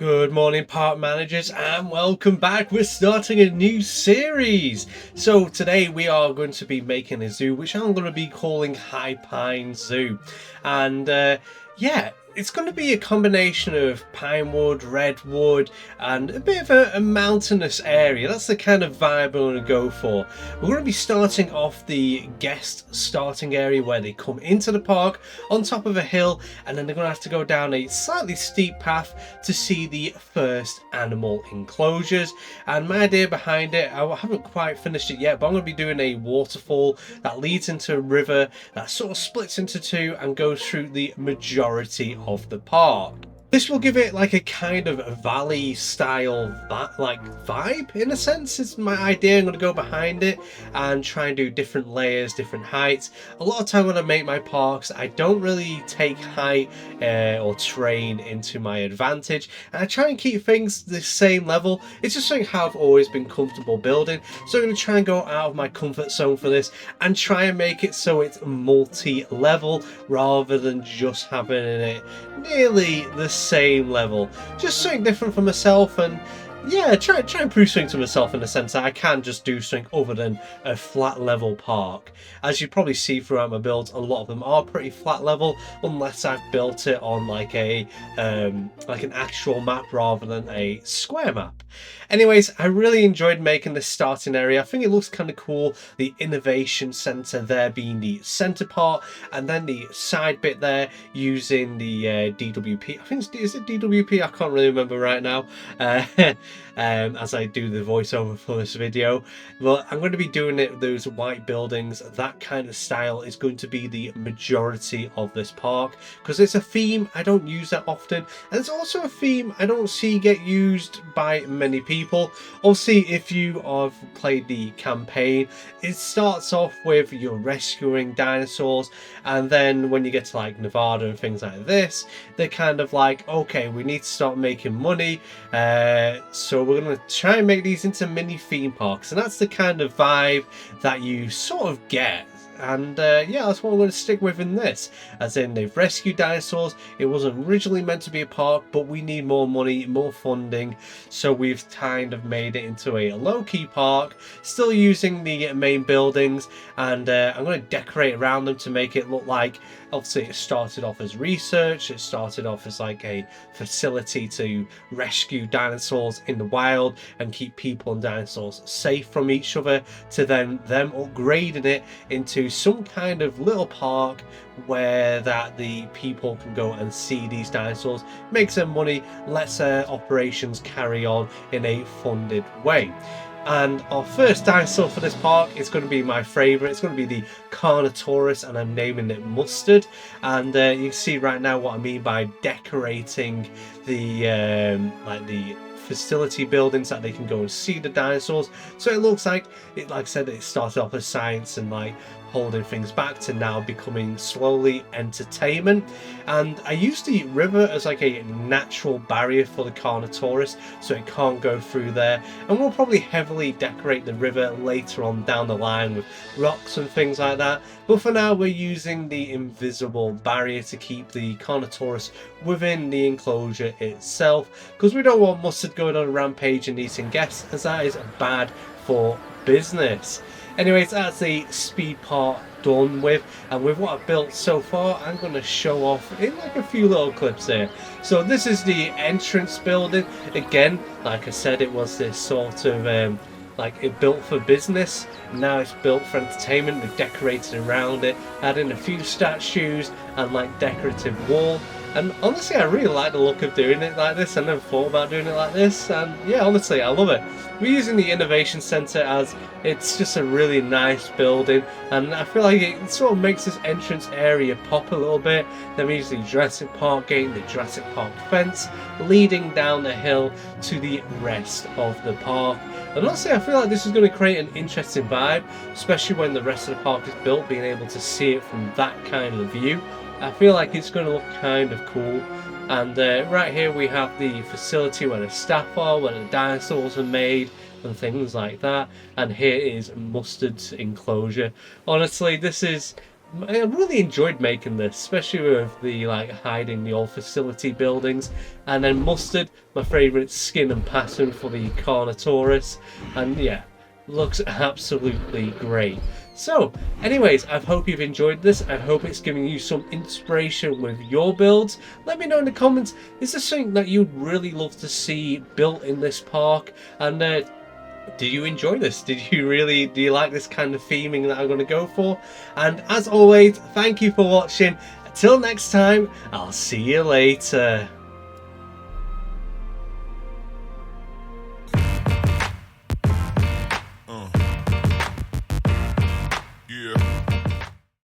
Good morning, park managers, and welcome back. We're starting a new series. So today we are going to be making a zoo, which I'm going to be calling High Pine Zoo. And yeah, it's going to be a combination of pine wood, redwood, and a bit of a mountainous area. That's the kind of vibe we're going to go for. We're going to be starting off the guest starting area where they come into the park on top of a hill, and then they're going to have to go down a slightly steep path to see the first animal enclosures. And my idea behind it, I haven't quite finished it yet, but I'm going to be doing a waterfall that leads into a river that sort of splits into two and goes through the majority of the park. This will give it like a kind of valley style vibe in a sense. It's my idea. I'm going to go behind it and try and do different layers, different heights. A lot of time when I make my parks, I don't really take height or terrain into my advantage, and I try and keep things the same level. It's just something how I've always been comfortable building, so I'm going to try and go out of my comfort zone for this and try and make it so it's multi-level rather than just having it nearly the same level. Just something different for myself, and yeah, try and prove something to myself in the sense that I can just do something other than a flat level park. As you probably see throughout my builds, a lot of them are pretty flat level unless I've built it on like an actual map rather than a square map. Anyways, I really enjoyed making this starting area. I think it looks kind of cool. The innovation center there being the center part, and then the side bit there using the DWP. I think is it DWP? I can't really remember right now. As I do the voiceover for this video, but I'm going to be doing it with those white buildings. That kind of style is going to be the majority of this park because it's a theme I don't use that often, and it's also a theme I don't see get used by many people. Obviously, if you have played the campaign, it starts off with you're rescuing dinosaurs, and then when you get to like Nevada and things like this, they're kind of like, okay, we need to start making money, so we're going to try and make these into mini theme parks, and that's the kind of vibe that you sort of get. And yeah, that's what I'm going to stick with in this, as in they've rescued dinosaurs. It wasn't originally meant to be a park, but we need more money, more funding, so we've kind of made it into a low-key park, still using the main buildings, and I'm going to decorate around them to make it look like, obviously it started off as research, it started off as like a facility to rescue dinosaurs in the wild and keep people and dinosaurs safe from each other, to then them upgrading it into some kind of little park where that the people can go and see these dinosaurs, make some money, lets their operations carry on in a funded way. And our first dinosaur for this park is going to be my favourite. It's going to be the Carnotaurus, and I'm naming it Mustard. And you can see right now what I mean by decorating the like the facility buildings that they can go and see the dinosaurs. So it looks like it, like I said, it started off as science and like holding things back to now becoming slowly entertainment. And I used the river as like a natural barrier for the Carnotaurus, so it can't go through there, and we'll probably heavily decorate the river later on down the line with rocks and things like that. But for now we're using the invisible barrier to keep the Carnotaurus within the enclosure itself, because we don't want Mustard going on a rampage and eating guests, as that is bad for business. Anyways, that's the speed part done with, and with what I've built so far, I'm going to show off in like a few little clips here. So this is the entrance building. Again, like I said, it was this sort of like it built for business. Now it's built for entertainment. We've decorated around it, adding a few statues and like decorative wall. And honestly, I really like the look of doing it like this. I never thought about doing it like this, and yeah, honestly, I love it. We're using the Innovation Centre as it's just a really nice building, and I feel like it sort of makes this entrance area pop a little bit. Then we use the Jurassic Park gate, the Jurassic Park fence, leading down the hill to the rest of the park. And honestly, I feel like this is going to create an interesting vibe, especially when the rest of the park is built, being able to see it from that kind of view. I feel like it's going to look kind of cool. And right here we have the facility where the staff are, where the dinosaurs are made and things like that. And here is Mustard's enclosure. Honestly, this is I really enjoyed making this, especially with the like hiding the old facility buildings, and then Mustard, my favourite skin and pattern for the Carnotaurus, and yeah, looks absolutely great. So, anyways, I hope you've enjoyed this. I hope it's giving you some inspiration with your builds. Let me know in the comments, is there something that you'd really love to see built in this park? And did you enjoy this? Do you like this kind of theming that I'm going to go for? And as always, thank you for watching. Until next time, I'll see you later.